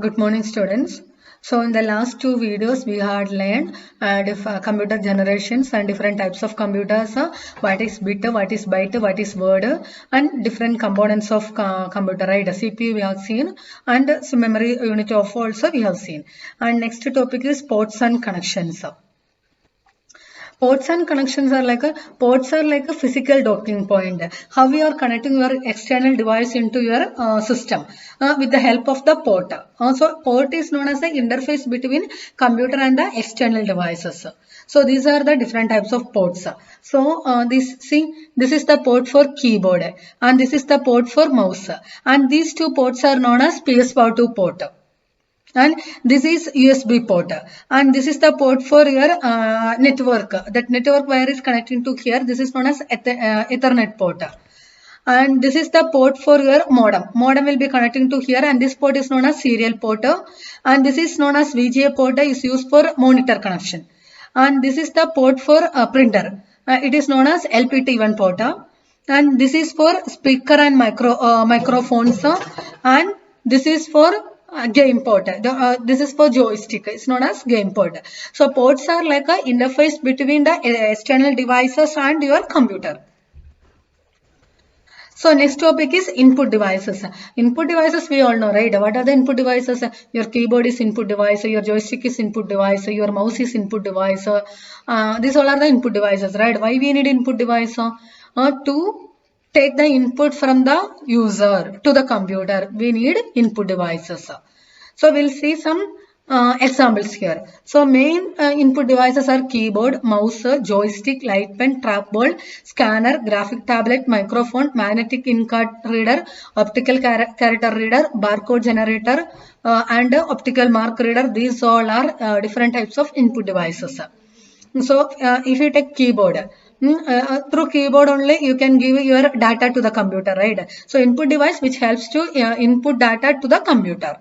Good morning, students. So in the last two videos, we had learned computer generations and different types of computers, what is bit, what is byte, what is word, and different components of computer, right? CPU we have seen, and some memory unit of also we have seen. And next topic is ports and connections. Ports and connections are like a physical docking point. How you are connecting your external device into your system with the help of the port. So port is known as the interface between computer and the external devices. So these are the different types of ports. So this is the port for keyboard and this is the port for mouse. And these two ports are known as PS2 port. And this is USB port, and this is the port for your network. That network wire is connecting to here. This is known as Ethernet port. And this is the port for your modem. Modem will be connecting to here, and this port is known as serial port. And this is known as VGA port, is used for monitor connection. And this is the port for printer. It is known as LPT1 port. And this is for speaker and microphones. And this is for game port. This is for joystick. It's known as game port. So ports are like a interface between the external devices and your computer. So next topic is input devices. Input devices we all know, right? What are the input devices? Your keyboard is input device, your joystick is input device, your mouse is input device. These all are the input devices, right? Why we need input device? To take the input from the user to the computer. We need input devices. So we'll see some examples here. So main input devices are keyboard, mouse, joystick, light pen, trackball, scanner, graphic tablet, microphone, magnetic ink card reader, optical character reader, barcode generator, and optical mark reader. These all are different types of input devices. So if you take keyboard, through keyboard only you can give your data to the computer, right? So input device which helps to input data to the computer.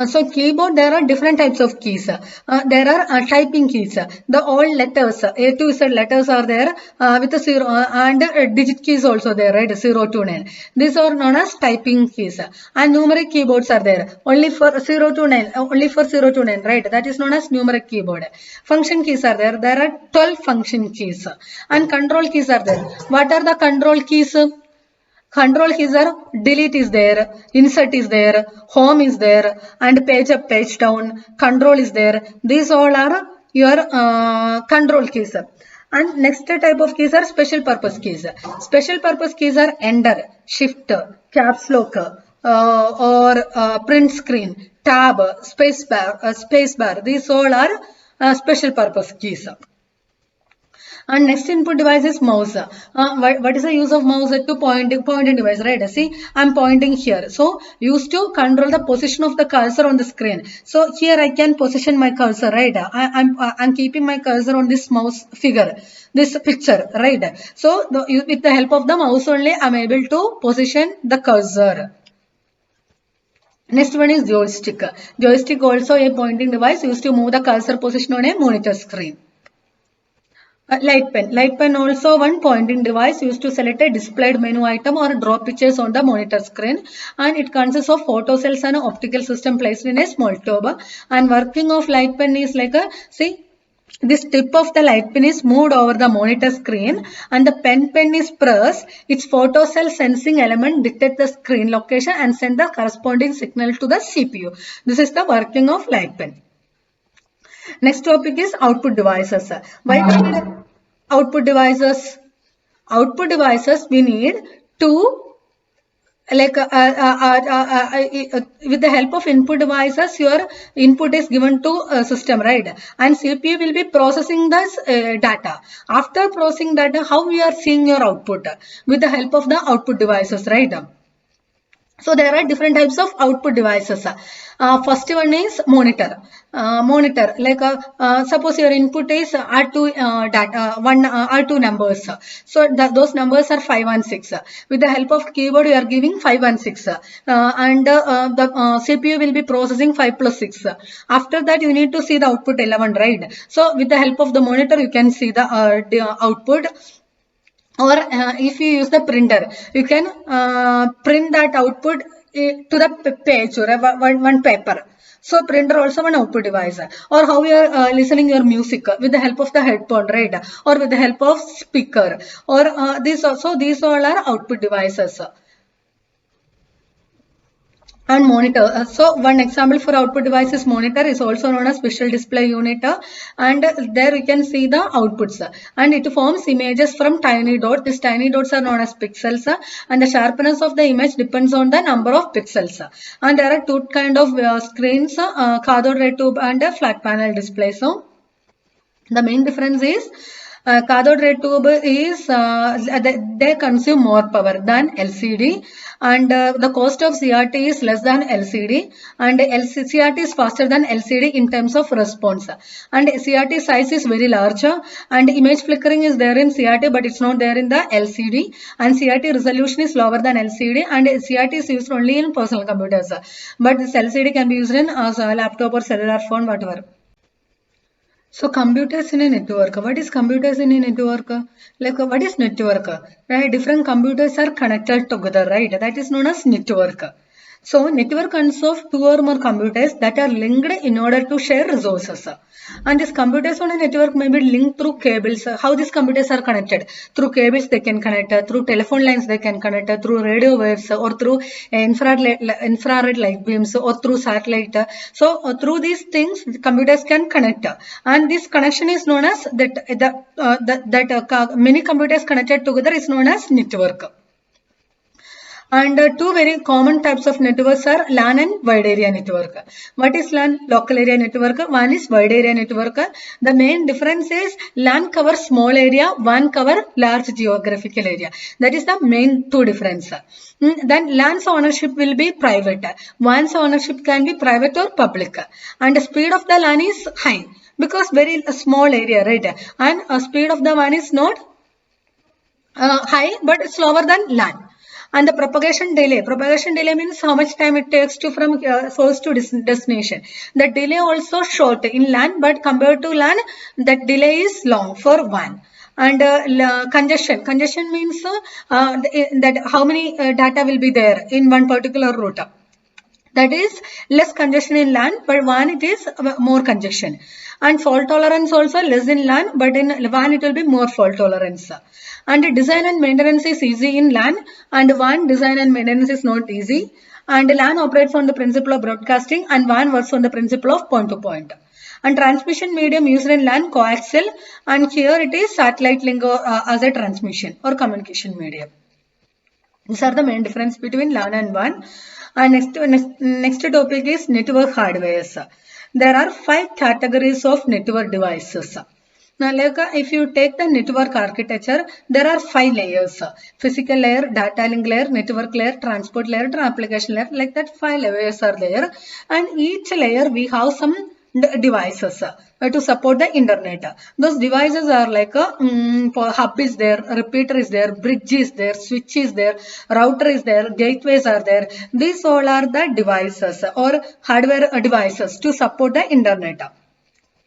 So keyboard, there are different types of keys. There are typing keys. The all letters, A to Z letters are there with a 0 and digit keys also there, right? 0 to 9. These are known as typing keys. And numeric keyboards are there. Only for 0 to 9. Only for 0 to 9, right? That is known as numeric keyboard. Function keys are there. There are 12 function keys. And control keys are there. What are the control keys? Control keys are delete is there, insert is there, home is there, and page up, page down, control is there. These all are your control keys. And next type of keys are special purpose keys. Special purpose keys are enter, shift, caps lock, or print screen, tab, space bar. These all are special purpose keys. And next input device is mouse. What is the use of mouse? To pointing device, right? See, I'm pointing here. So used to control the position of the cursor on the screen. So here I can position my cursor, right? I'm keeping my cursor on this mouse figure, this picture, right? So with the help of the mouse only, I'm able to position the cursor. Next one is joystick. Joystick also a pointing device used to move the cursor position on a monitor screen. Light pen. Light pen also one pointing device used to select a displayed menu item or draw pictures on the monitor screen, and it consists of photocells and an optical system placed in a small tube. And working of light pen is like this tip of the light pen is moved over the monitor screen and the pen is pressed. Its photocell sensing element detect the screen location and send the corresponding signal to the CPU. This is the working of light pen. Next topic is output devices. Why we need output devices? Output devices we need to with the help of input devices, your input is given to system, right? And CPU will be processing this data. After processing data, how we are seeing your output? With the help of the output devices, right? So there are different types of output devices. First one is monitor. Monitor, like suppose your input is R2 R2 numbers. So those numbers are 5 and 6. With the help of keyboard, you are giving 5 and 6, and the CPU will be processing 5 plus 6. After that, you need to see the output 11, right? So with the help of the monitor, you can see the output. Or if you use the printer, you can print that output to the page or one paper. So printer also one output device. Or how you are listening your music with the help of the headphone, right? Or with the help of speaker. Or these all are output devices. And monitor. So one example for output device is monitor, is also known as visual display unit, and there you can see the outputs, and it forms images from tiny dots. These tiny dots are known as pixels, and the sharpness of the image depends on the number of pixels. And there are two kind of screens, cathode ray tube and a flat panel display. So the main difference is cathode ray tube is they consume more power than LCD, and the cost of CRT is less than LCD, and CRT is faster than LCD in terms of response, and CRT size is very large, and image flickering is there in CRT but it's not there in the LCD, and CRT resolution is lower than LCD, and CRT is used only in personal computers, but this LCD can be used in laptop or cellular phone, whatever. So computers in a network. What is computers in a network? Like what is network? Right? Different computers are connected together, right? That is known as network. So network consists of two or more computers that are linked in order to share resources. And these computers on a network may be linked through cables. How these computers are connected? Through cables they can connect, through telephone lines they can connect, through radio waves, or through infrared light beams, or through satellite. So through these things computers can connect, and this connection is known as many computers connected together is known as network. And two very common types of networks are LAN and wide area network. What is LAN? Local area network. One is wide area network. The main difference is LAN covers small area, WAN cover large geographical area. That is the main two difference. Then LAN's ownership will be private. WAN's ownership can be private or public. And the speed of the LAN is high because very small area, right? And speed of the WAN is not high but slower than LAN. And the propagation delay means how much time it takes to from source to destination. The delay also short in LAN, but compared to LAN, that delay is long for WAN. And congestion means that how many data will be there in one particular route. That is less congestion in LAN, but WAN it is more congestion. And fault tolerance also less in LAN, but in WAN it will be more fault tolerance. And design and maintenance is easy in LAN, and WAN design and maintenance is not easy. And LAN operates on the principle of broadcasting, and WAN works on the principle of point-to-point. And transmission medium used in LAN coaxial, and here it is satellite link as a transmission or communication medium. These are the main difference between LAN and WAN. And next topic is network hardware. There are 5 categories of network devices. Now, like if you take the network architecture, there are 5 layers: physical layer, data link layer, network layer, transport layer, and application layer. Like that, 5 layers are there, and each layer we have some devices to support the internet. Those devices are like hub is there, repeater is there, bridge is there, switch is there, router is there, gateways are there. These all are the devices or hardware devices to support the internet.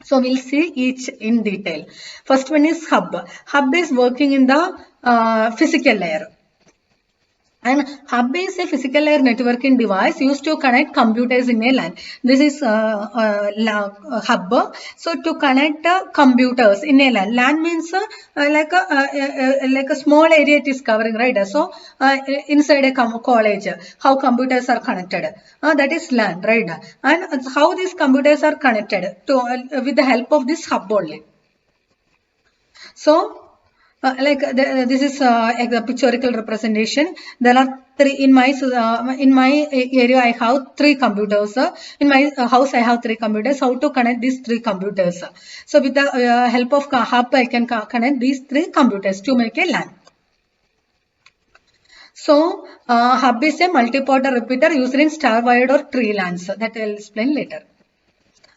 So we'll see each in detail. First one is hub. Hub is working in the physical layer. And hub is a physical layer networking device used to connect computers in a LAN. This is hub. So to connect computers in a LAN. LAN means like a small area it is covering, right? So inside a college, how computers are connected. That is LAN, right? And how these computers are connected to with the help of this hub only. So this is a pictorial representation. There are 3 in my area. I have 3 computers. In my house, I have 3 computers. How to connect these 3 computers? So with the help of hub, I can connect these 3 computers to make a LAN. So hub is a multi-port repeater used in star wired or tree LANs. That I will explain later.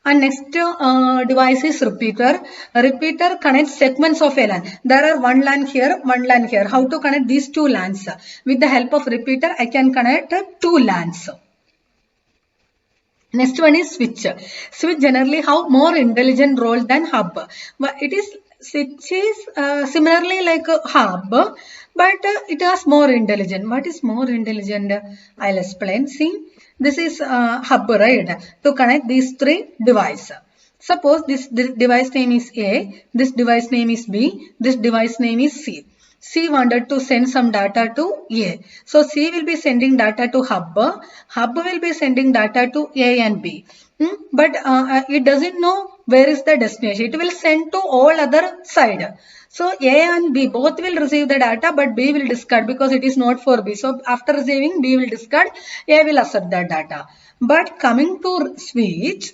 And next device is repeater. Repeater connects segments of a LAN. There are one LAN here, one LAN here. How to connect these 2 LANs? With the help of repeater, I can connect 2 LANs. Next one is switch. Switch generally have more intelligent role than hub. But it is Switch is similarly like a hub, but it is more intelligent. What is more intelligent? I'll explain. See, this is hub, right? To connect these three devices. Suppose this device name is A, this device name is B, this device name is C. C wanted to send some data to A. So C will be sending data to hub. Hub will be sending data to A and B. But it doesn't know where is the destination. It will send to all other side. So A and B both will receive the data, but B will discard because it is not for B. So after receiving, B will discard, A will accept that data. But coming to switch,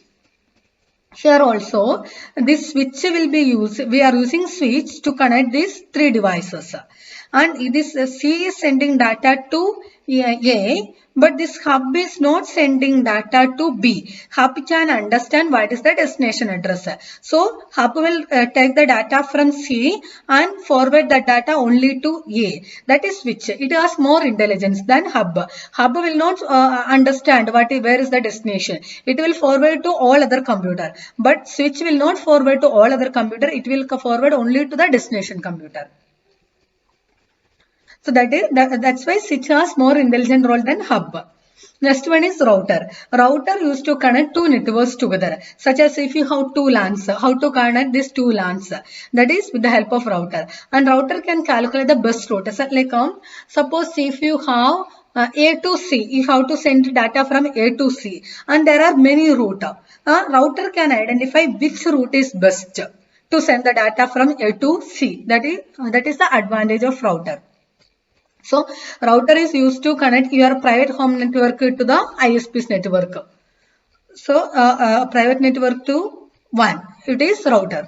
here also this switch will be used. We are using switch to connect these three devices, and this C is sending data to A, but this hub is not sending data to B. Hub can understand what is the destination address. So hub will take the data from C and forward the data only to A. That is switch. It has more intelligence than hub. Hub will not understand where is the destination. It will forward to all other computer. But switch will not forward to all other computer. It will forward only to the destination computer. So that's why switch has more intelligent role than hub. Next one is router. Router used to connect two networks together. Such as if you have two LANs, how to connect these two LANs? That is with the help of router. And router can calculate the best route. So like suppose if you have A to C, you have to send data from A to C, and there are many routes. Router can identify which route is best to send the data from A to C. That is the advantage of router. So router is used to connect your private home network to the ISP's network. So private network to one, it is router.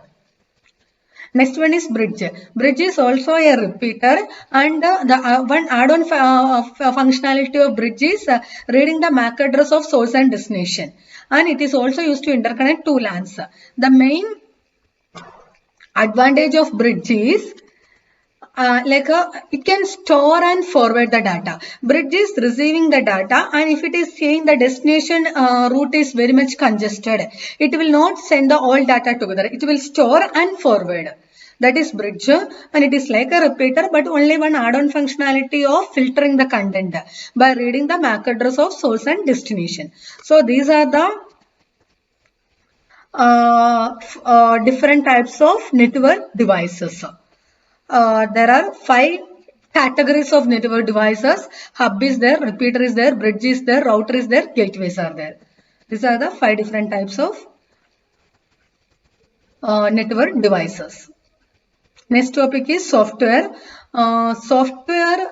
Next one is bridge. Bridge is also a repeater, and the one add-on functionality of bridge is reading the MAC address of source and destination, and it is also used to interconnect two LANs. The main advantage of bridge is it can store and forward the data. Bridge is receiving the data, and if it is saying the destination route is very much congested, it will not send the all data together. It will store and forward. That is bridge, and it is like a repeater, but only one add-on functionality of filtering the content by reading the MAC address of source and destination. So these are the different types of network devices. There are 5 categories of network devices. Hub is there, repeater is there, bridge is there, router is there, gateways are there. These are the 5 different types of network devices. Next topic is software. Software,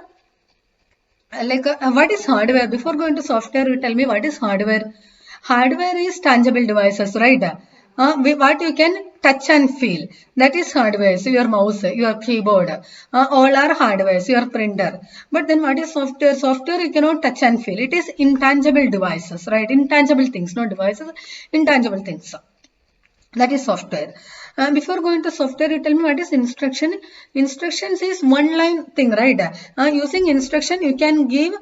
what is hardware? Before going to software, you tell me what is hardware. Hardware is tangible devices, right? What you can touch and feel, that is hardware. So your mouse, your keyboard, all are hardware, your printer. But then what is software? Software you cannot touch and feel. It is intangible devices, right? Intangible things, not devices, intangible things. That is software. Before going to software, you tell me what is instruction. Instructions is one line thing, right? Using instruction, you can give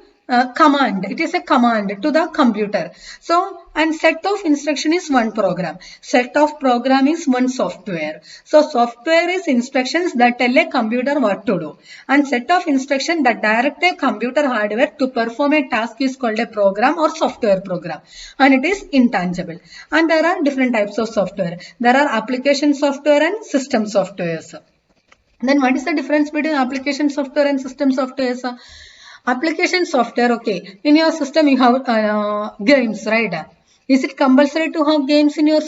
command. It is a command to the computer. So, and set of instruction is one program. Set of program is one software. So, software is instructions that tell a computer what to do. And set of instruction that direct a computer hardware to perform a task is called a program or software program. And it is intangible. And there are different types of software. There are application software and system softwares. Then what is the difference between application software and system softwares? Application software, okay. In your system, you have games, right? Is it compulsory to have games in your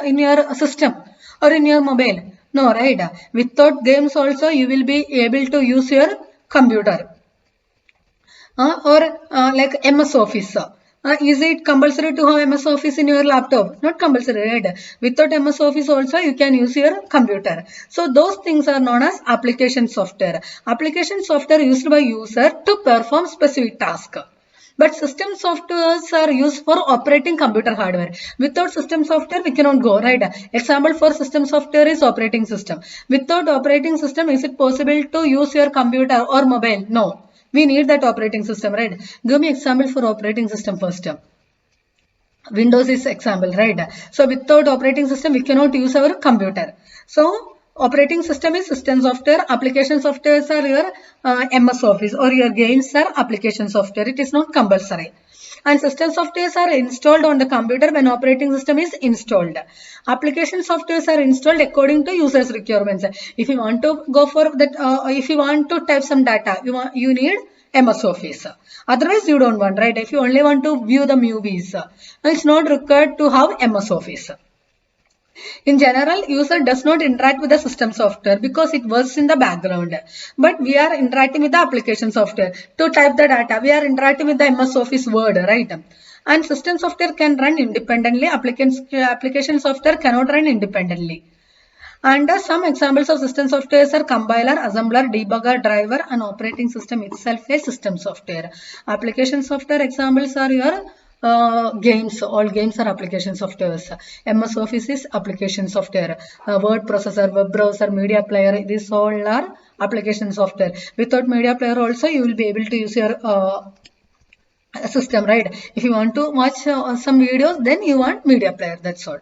in your system or in your mobile? No, right? Without games also, you will be able to use your computer. Or like MS Office. Is it compulsory to have MS Office in your laptop? Not compulsory, right? Without MS Office also, you can use your computer. So those things are known as application software. Application software used by user to perform specific task. But system softwares are used for operating computer hardware. Without system software, we cannot go, right? Example for system software is operating system. Without operating system, is it possible to use your computer or mobile? No. We need that operating system, right? Give me example for operating system first. Windows is example, right? So without operating system, we cannot use our computer. So Operating system is system software. Application softwares are your MS Office or your games are application software. It is not compulsory. And system softwares are installed on the computer when operating system is installed. Application softwares are installed according to users' requirements. If you want to go for that, if you want to type some data, you need MS Office. Otherwise, you don't want, right? If you only want to view the movies, it's not required to have MS Office. In general, user does not interact with the system software because it works in the background. But we are interacting with the application software. To type the data, we are interacting with the MS Office Word, right? And system software can run independently. Application software cannot run independently. And some examples of system software are compiler, assembler, debugger, driver, and operating system itself a system software. Application software examples are your games. All games are application softwares. MS Office is application software. Word processor, web browser, media player, these all are application software. Without media player also you will be able to use your system, right? If you want to watch some videos, then you want media player, that's all.